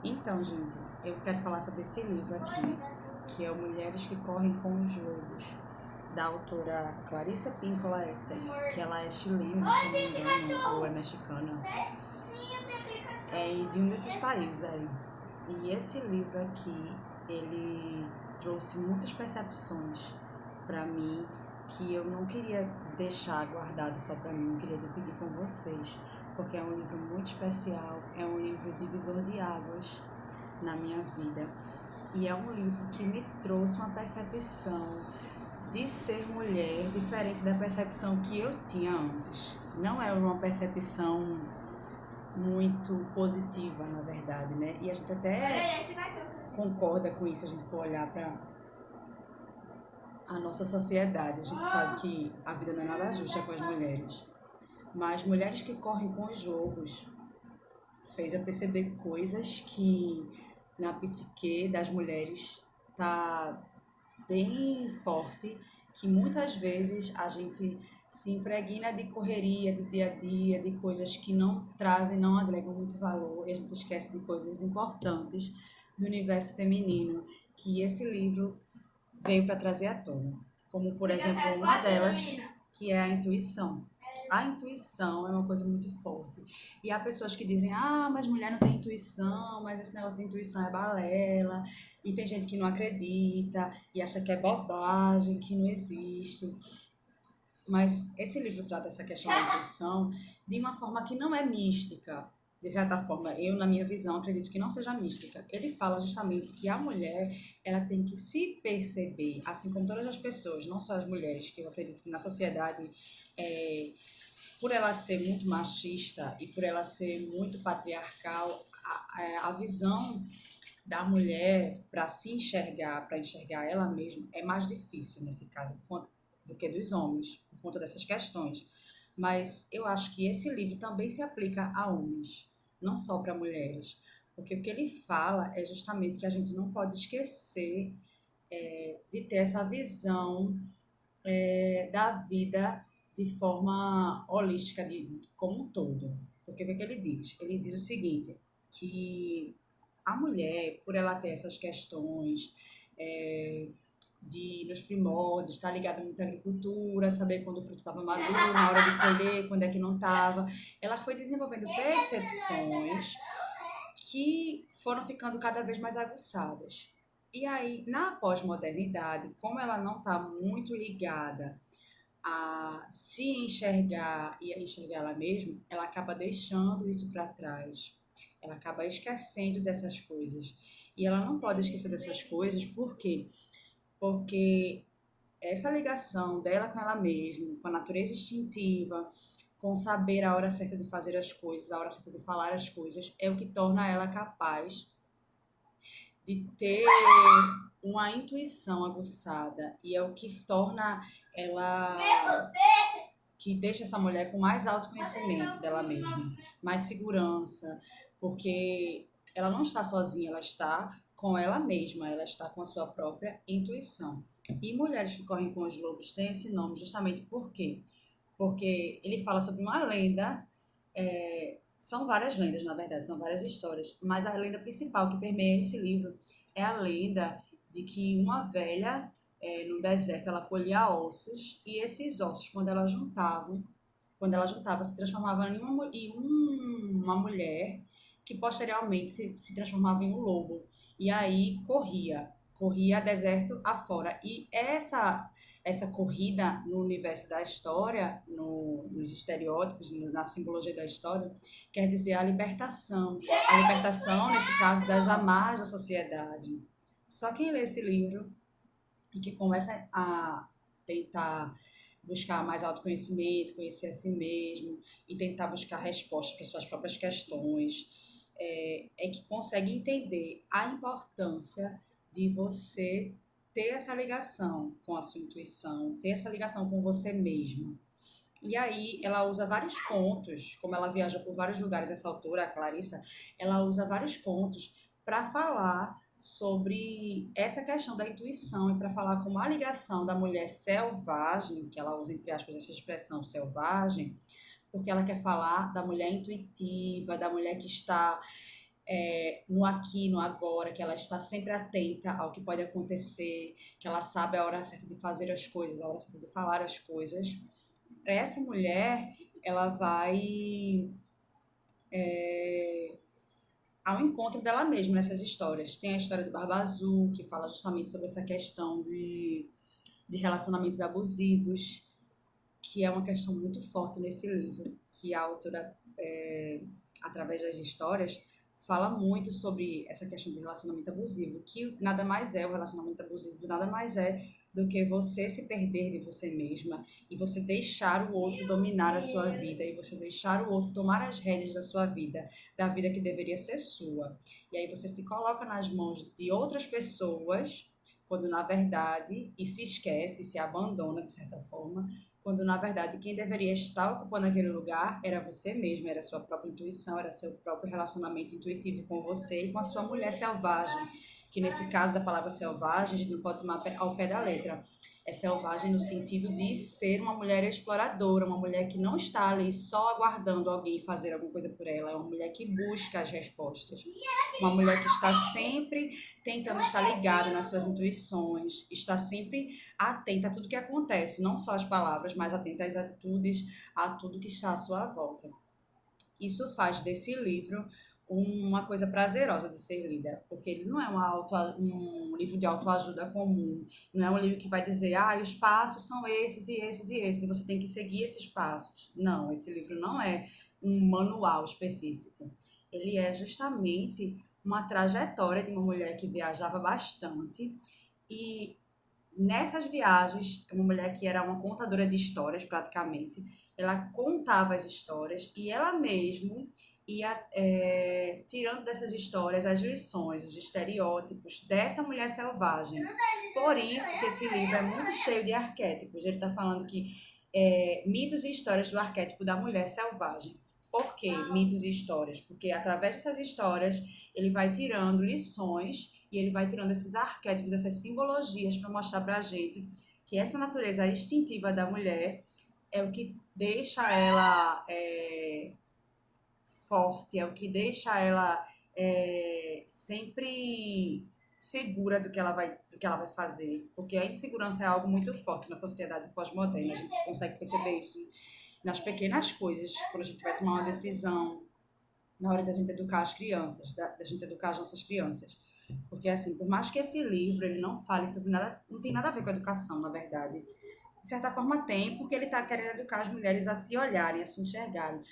Então, gente, eu quero falar sobre esse livro aqui, que é o Mulheres que Correm com os Lobos, da autora Clarissa Pinkola Estes, que ela é chilena, se não me engano, ou é mexicana, e de um desses países aí. E esse livro aqui, ele trouxe muitas percepções para mim que eu não queria deixar guardado só para mim, eu queria dividir com vocês, porque é um livro muito especial, é um livro divisor de águas na minha vida. E é um livro que me trouxe uma percepção de ser mulher diferente da percepção que eu tinha antes. Não é uma percepção muito positiva, na verdade, né? E a gente até concorda com isso, a gente for olhar para a nossa sociedade. A gente sabe que a vida não é nada justa com as mulheres. Mas Mulheres que Correm com os Lobos fez eu perceber coisas que na psique das mulheres tá bem forte, que muitas vezes a gente se impregna de correria, de dia a dia, de coisas que não trazem, não agregam muito valor, e a gente esquece de coisas importantes do universo feminino, que esse livro veio para trazer à tona. Como, por exemplo, uma delas, que é a intuição. A intuição é uma coisa muito forte. E há pessoas que dizem, mas mulher não tem intuição, mas esse negócio de intuição é balela. E tem gente que não acredita e acha que é bobagem, que não existe. Mas esse livro trata essa questão da intuição de uma forma que não é mística. De certa forma, eu, na minha visão, acredito que não seja mística. Ele fala justamente que a mulher, ela tem que se perceber, assim como todas as pessoas, não só as mulheres, que eu acredito que na sociedade, por ela ser muito machista e por ela ser muito patriarcal, a visão da mulher para se enxergar, para enxergar ela mesma, é mais difícil nesse caso do que dos homens, por conta dessas questões. Mas eu acho que esse livro também se aplica a homens, não só para mulheres. Porque o que ele fala é justamente que a gente não pode esquecer de ter essa visão da vida de forma holística, como um todo. Porque o que ele diz? Ele diz o seguinte, que a mulher, por ela ter essas questões de, nos primórdios, estar ligada muito à agricultura, saber quando o fruto estava maduro, na hora de colher, quando é que não estava, ela foi desenvolvendo percepções que foram ficando cada vez mais aguçadas. E aí, na pós-modernidade, como ela não está muito ligada a se enxergar e a enxergar ela mesma, ela acaba deixando isso para trás. Ela acaba esquecendo dessas coisas. E ela não pode esquecer dessas coisas, por quê? Porque essa ligação dela com ela mesma, com a natureza instintiva, com saber a hora certa de fazer as coisas, a hora certa de falar as coisas, é o que torna ela capaz de ter uma intuição aguçada e é o que torna ela, que deixa essa mulher com mais autoconhecimento dela mesma, mais segurança, porque ela não está sozinha, ela está com ela mesma, ela está com a sua própria intuição. E Mulheres que Correm com os Lobos tem esse nome justamente por quê? Porque ele fala sobre uma lenda, são várias lendas, na verdade, são várias histórias, mas a lenda principal que permeia esse livro é a lenda de que uma velha, no deserto, ela colhia ossos, e esses ossos, quando ela juntava, se transformava uma mulher que posteriormente se transformava em um lobo. E aí corria deserto afora. E essa corrida no universo da história, nos estereótipos, na simbologia da história, quer dizer a libertação. A libertação, nesse caso, das amarras da sociedade. Só quem lê esse livro e que começa a tentar buscar mais autoconhecimento, conhecer a si mesmo e tentar buscar respostas para suas próprias questões, que consegue entender a importância de você ter essa ligação com a sua intuição, ter essa ligação com você mesmo. E aí ela usa vários contos, como ela viaja por vários lugares, essa autora, a Clarissa, ela usa vários contos para falar sobre essa questão da intuição e para falar como a ligação da mulher selvagem, que ela usa entre aspas essa expressão selvagem, porque ela quer falar da mulher intuitiva, da mulher que está no aqui, no agora, que ela está sempre atenta ao que pode acontecer, que ela sabe a hora certa de fazer as coisas, a hora certa de falar as coisas. Essa mulher, ela vai ao encontro dela mesma nessas histórias. Tem a história do Barba Azul, que fala justamente sobre essa questão de relacionamentos abusivos, que é uma questão muito forte nesse livro, que a autora, através das histórias, fala muito sobre essa questão de relacionamento abusivo, que nada mais é o relacionamento abusivo, nada mais é do que você se perder de você mesma e você deixar o outro dominar a sua vida e você deixar o outro tomar as rédeas da sua vida, da vida que deveria ser sua. E aí você se coloca nas mãos de outras pessoas, quando na verdade, e se esquece, se abandona de certa forma, quando na verdade quem deveria estar ocupando aquele lugar era você mesmo, era a sua própria intuição, era seu próprio relacionamento intuitivo com você e com a sua mulher selvagem, que nesse caso da palavra selvagem, a gente não pode tomar ao pé da letra. É selvagem no sentido de ser uma mulher exploradora, uma mulher que não está ali só aguardando alguém fazer alguma coisa por ela, é uma mulher que busca as respostas. Uma mulher que está sempre tentando estar ligada nas suas intuições, está sempre atenta a tudo que acontece, não só às palavras, mas atenta às atitudes, a tudo que está à sua volta. Isso faz desse livro uma coisa prazerosa de ser lida, porque ele não é um livro de autoajuda comum, não é um livro que vai dizer, os passos são esses e esses e esses, você tem que seguir esses passos. Não, esse livro não é um manual específico. Ele é justamente uma trajetória de uma mulher que viajava bastante e nessas viagens, uma mulher que era uma contadora de histórias praticamente, ela contava as histórias e ela mesma ia tirando dessas histórias as lições, os estereótipos dessa mulher selvagem. Por isso que esse livro é muito cheio de arquétipos. Ele está falando que mitos e histórias do arquétipo da mulher selvagem. Por que mitos e histórias? Porque através dessas histórias ele vai tirando lições e ele vai tirando esses arquétipos, essas simbologias para mostrar para a gente que essa natureza instintiva da mulher é o que deixa ela forte, é o que deixa ela sempre segura do que ela vai fazer, porque a insegurança é algo muito forte na sociedade pós-moderna. A gente consegue perceber isso nas pequenas coisas, quando a gente vai tomar uma decisão, na hora da gente educar as crianças, da gente educar as nossas crianças. Porque, assim, por mais que esse livro ele não fale sobre nada, não tem nada a ver com a educação, na verdade. De certa forma tem, porque ele está querendo educar as mulheres a se olharem, a se enxergarem.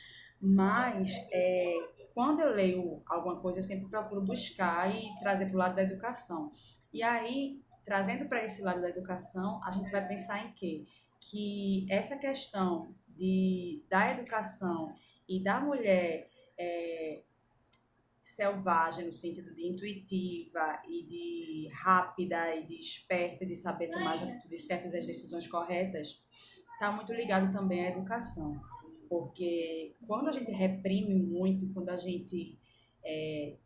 Mas, quando eu leio alguma coisa, eu sempre procuro buscar e trazer para o lado da educação. E aí, trazendo para esse lado da educação, a gente vai pensar em quê? Que essa questão da educação e da mulher selvagem, no sentido de intuitiva e de rápida e de esperta, de saber tomar as atitudes certas e as decisões corretas, está muito ligado também à educação. Porque quando a gente reprime muito, quando a gente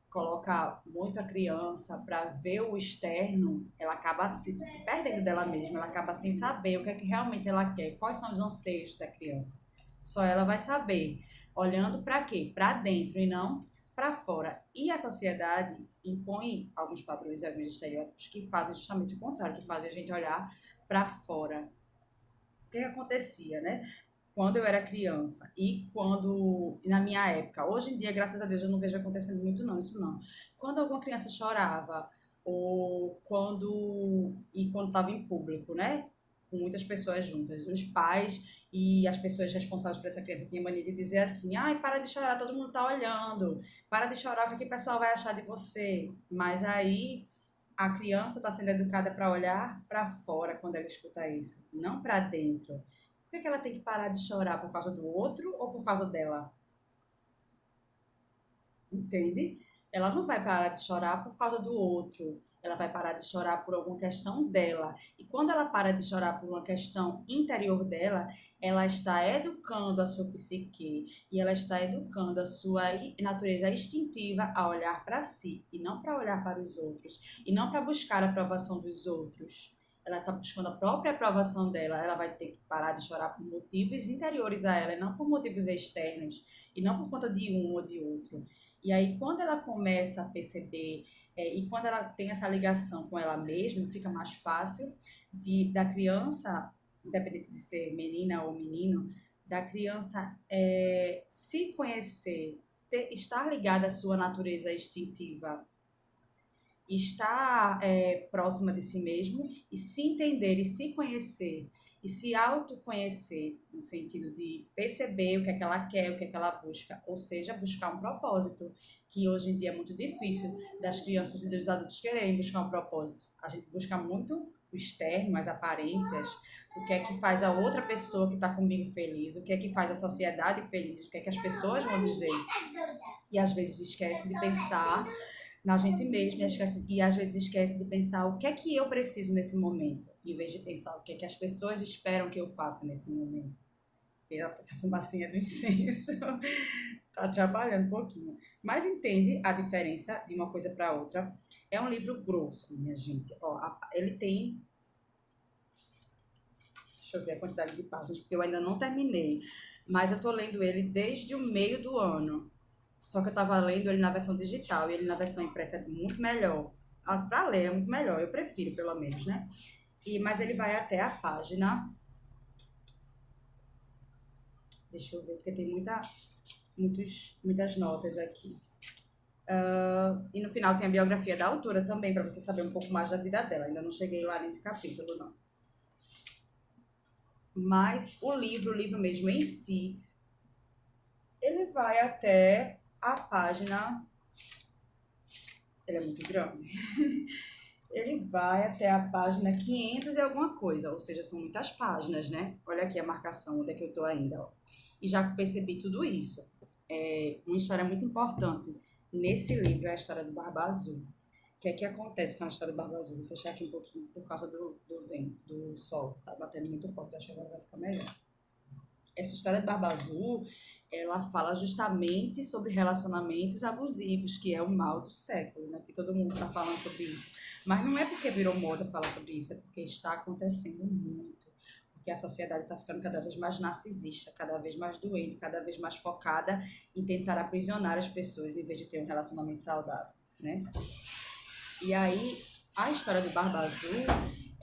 coloca muito a criança para ver o externo, ela acaba se perdendo dela mesma, ela acaba sem saber o que é que realmente ela quer, quais são os anseios da criança. Só ela vai saber, olhando para quê? Para dentro e não para fora. E a sociedade impõe alguns padrões e alguns estereótipos que fazem justamente o contrário, que fazem a gente olhar para fora. O que acontecia, né? Quando eu era criança e quando, na minha época, hoje em dia, graças a Deus, eu não vejo acontecendo muito não, isso não. Quando alguma criança chorava ou quando estava em público, né? Com muitas pessoas juntas, os pais e as pessoas responsáveis por essa criança tinham mania de dizer assim, ai, para de chorar, todo mundo tá olhando, para de chorar, o que o pessoal vai achar de você? Mas aí a criança está sendo educada para olhar para fora quando ela escuta isso, não para dentro. Por que ela tem que parar de chorar por causa do outro ou por causa dela? Entende? Ela não vai parar de chorar por causa do outro. Ela vai parar de chorar por alguma questão dela. E quando ela para de chorar por uma questão interior dela, ela está educando a sua psique e ela está educando a sua natureza instintiva a olhar para si e não para olhar para os outros e não para buscar a aprovação dos outros. ela está buscando a própria aprovação dela, ela vai ter que parar de chorar por motivos interiores a ela, e não por motivos externos, e não por conta de um ou de outro. E aí, quando ela começa a perceber, e quando ela tem essa ligação com ela mesma, fica mais fácil da criança, independente de ser menina ou menino, da criança se conhecer, estar ligada à sua natureza instintiva, estar próxima de si mesmo e se entender e se conhecer e se autoconhecer no sentido de perceber o que é que ela quer, o que é que ela busca, ou seja, buscar um propósito, que hoje em dia é muito difícil das crianças e dos adultos quererem buscar um propósito. A gente busca muito o externo, as aparências, o que é que faz a outra pessoa que está comigo feliz, o que é que faz a sociedade feliz, o que é que as pessoas vão dizer. E às vezes esquece de pensar na gente mesma e às vezes esquece de pensar o que é que eu preciso nesse momento, em vez de pensar o que é que as pessoas esperam que eu faça nesse momento. E essa fumacinha do incenso está atrapalhando um pouquinho. Mas entende a diferença de uma coisa para outra. É um livro grosso, minha gente. Ó, ele tem... Deixa eu ver a quantidade de páginas, porque eu ainda não terminei. Mas eu estou lendo ele desde o meio do ano. Só que eu estava lendo ele na versão digital e ele na versão impressa é muito melhor. Para ler é muito melhor, eu prefiro pelo menos, né? Mas ele vai até a página... Deixa eu ver, porque tem muitas notas aqui. E no final tem a biografia da autora também, para você saber um pouco mais da vida dela. Ainda não cheguei lá nesse capítulo, não. Mas o livro mesmo em si, ele vai até a página... Ele é muito grande. Ele vai até a página 500 e alguma coisa, ou seja, são muitas páginas, né? Olha aqui a marcação, onde é que eu tô ainda, ó. E já percebi tudo isso. Uma história muito importante nesse livro é a história do Barba Azul. O que é que acontece com a história do Barba Azul? Vou fechar aqui um pouquinho por causa do vento, do sol. Tá batendo muito forte, acho que agora vai ficar melhor. Essa história do Barba Azul, ela fala justamente sobre relacionamentos abusivos, que é o mal do século, né? Que todo mundo está falando sobre isso. Mas não é porque virou moda falar sobre isso, é porque está acontecendo muito. Porque a sociedade está ficando cada vez mais narcisista, cada vez mais doente, cada vez mais focada em tentar aprisionar as pessoas em vez de ter um relacionamento saudável, né? E aí, a história do Barba Azul,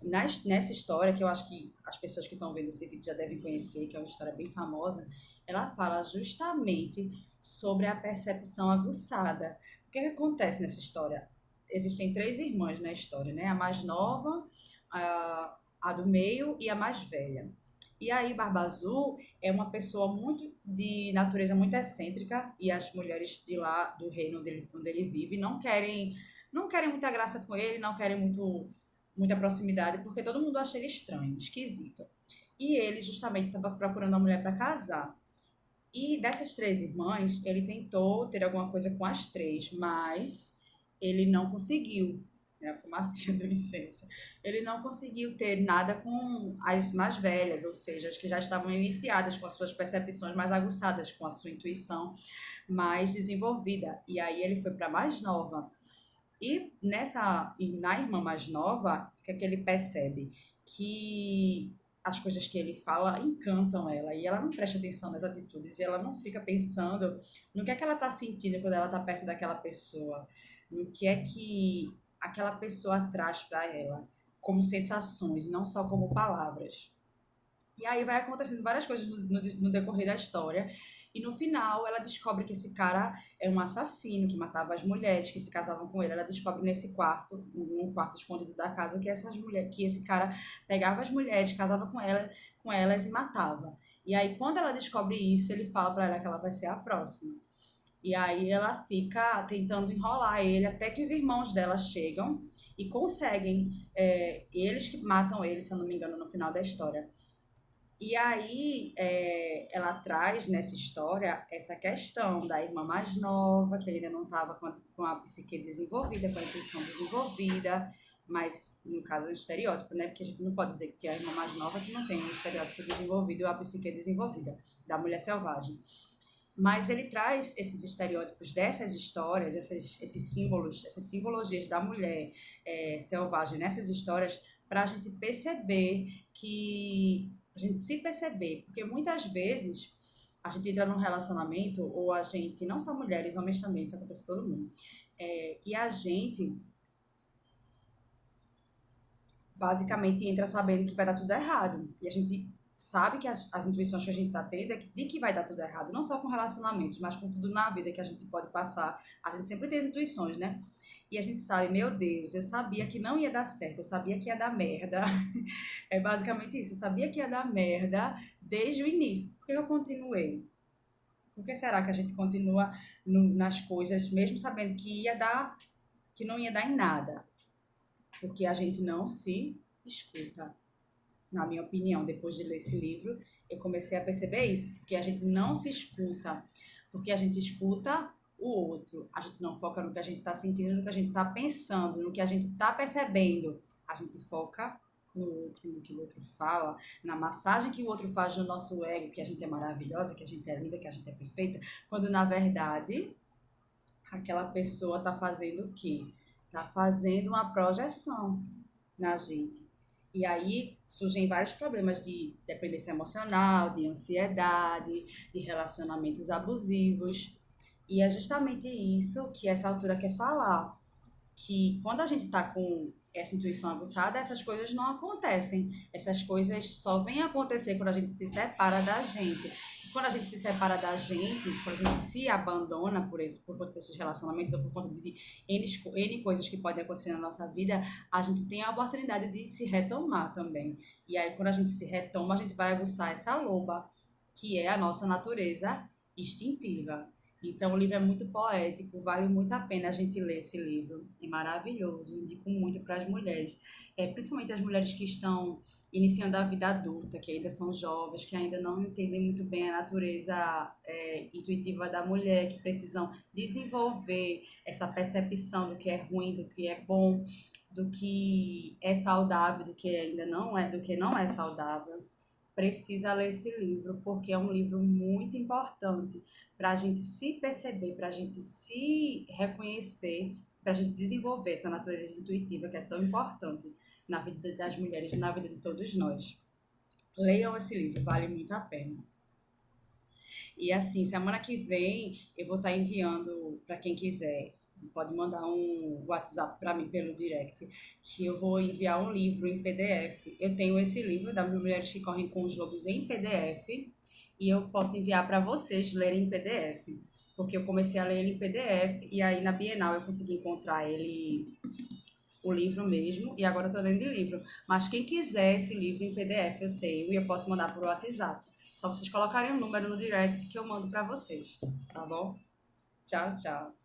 nessa história, que eu acho que as pessoas que estão vendo esse vídeo já devem conhecer, que é uma história bem famosa, ela fala justamente sobre a percepção aguçada. O que acontece nessa história? Existem 3 irmãs na história, né? A mais nova, a do meio e a mais velha. E aí, Barba Azul é uma pessoa muito de natureza muito excêntrica e as mulheres de lá, do reino onde ele vive, não querem muita graça com ele, não querem muita proximidade, porque todo mundo acha ele estranho, esquisito. E ele justamente estava procurando uma mulher para casar. E dessas 3 irmãs, ele tentou ter alguma coisa com as 3, mas ele não conseguiu. Né, a fumacinha do incenso. Ele não conseguiu ter nada com as mais velhas, ou seja, as que já estavam iniciadas com as suas percepções mais aguçadas, com a sua intuição mais desenvolvida. E aí ele foi para a mais nova. E na irmã mais nova, o que é que ele percebe? Que as coisas que ele fala encantam ela e ela não presta atenção nas atitudes e ela não fica pensando no que é que ela está sentindo quando ela está perto daquela pessoa, no que é que aquela pessoa traz para ela como sensações, não só como palavras. E aí vai acontecendo várias coisas no decorrer da história. E no final ela descobre que esse cara é um assassino que matava as mulheres que se casavam com ele. Ela descobre nesse quarto, num quarto escondido da casa, que esse cara pegava as mulheres, casava com elas e matava. E aí quando ela descobre isso, ele fala para ela que ela vai ser a próxima. E aí ela fica tentando enrolar ele até que os irmãos dela chegam e conseguem. Eles que matam ele, se eu não me engano, no final da história. E aí ela traz nessa história essa questão da irmã mais nova, que ainda não estava com a psique desenvolvida, com a intuição desenvolvida, mas no caso é um estereótipo, né? Porque a gente não pode dizer que é a irmã mais nova que não tem um estereótipo desenvolvido ou a psique desenvolvida, da mulher selvagem. Mas ele traz esses estereótipos dessas histórias, esses símbolos, essas simbologias da mulher selvagem nessas histórias para a gente perceber que. A gente se perceber, porque muitas vezes a gente entra num relacionamento, ou a gente, não só mulheres, homens também, isso acontece com todo mundo, e a gente basicamente entra sabendo que vai dar tudo errado. E a gente sabe que as intuições que a gente tá tendo é de que vai dar tudo errado, não só com relacionamentos, mas com tudo na vida que a gente pode passar. A gente sempre tem as intuições, né? E a gente sabe, meu Deus, eu sabia que não ia dar certo, eu sabia que ia dar merda. É basicamente isso, eu sabia que ia dar merda desde o início. Por que eu continuei? Por que será que a gente continua nas coisas, mesmo sabendo que ia dar, que não ia dar em nada? Porque a gente não se escuta. Na minha opinião, depois de ler esse livro, eu comecei a perceber isso, porque a gente não se escuta, porque a gente escuta o outro, a gente não foca no que a gente está sentindo, no que a gente está pensando, no que a gente está percebendo, a gente foca no outro, no que o outro fala, na massagem que o outro faz no nosso ego, que a gente é maravilhosa, que a gente é linda, que a gente é perfeita, quando na verdade aquela pessoa está fazendo o quê? Está fazendo uma projeção na gente. E aí surgem vários problemas de dependência emocional, de ansiedade, de relacionamentos abusivos. E é justamente isso que essa autora quer falar, que quando a gente está com essa intuição aguçada, essas coisas não acontecem. Essas coisas só vêm acontecer quando a gente se separa da gente. E quando a gente se separa da gente, quando a gente se abandona por conta desses relacionamentos ou por conta de N coisas que podem acontecer na nossa vida, a gente tem a oportunidade de se retomar também. E aí, quando a gente se retoma, a gente vai aguçar essa loba, que é a nossa natureza instintiva. Então, o livro é muito poético, vale muito a pena a gente ler esse livro. É maravilhoso, indico muito para as mulheres, principalmente as mulheres que estão iniciando a vida adulta, que ainda são jovens, que ainda não entendem muito bem a natureza intuitiva da mulher, que precisam desenvolver essa percepção do que é ruim, do que é bom, do que é saudável, do que ainda não é, do que não é saudável. Precisa ler esse livro, porque é um livro muito importante para a gente se perceber, para a gente se reconhecer, para a gente desenvolver essa natureza intuitiva que é tão importante na vida das mulheres e na vida de todos nós. Leiam esse livro, vale muito a pena. E assim, semana que vem eu vou estar enviando para quem quiser. Pode mandar um WhatsApp para mim pelo direct, que eu vou enviar um livro em PDF. Eu tenho esse livro da Mulheres que Correm com os Lobos em PDF e eu posso enviar para vocês lerem em PDF, porque eu comecei a ler ele em PDF e aí na Bienal eu consegui encontrar ele, o livro mesmo, e agora eu estou lendo em livro. Mas quem quiser esse livro em PDF eu tenho e eu posso mandar por WhatsApp. Só vocês colocarem o número no direct que eu mando para vocês, tá bom? Tchau, tchau.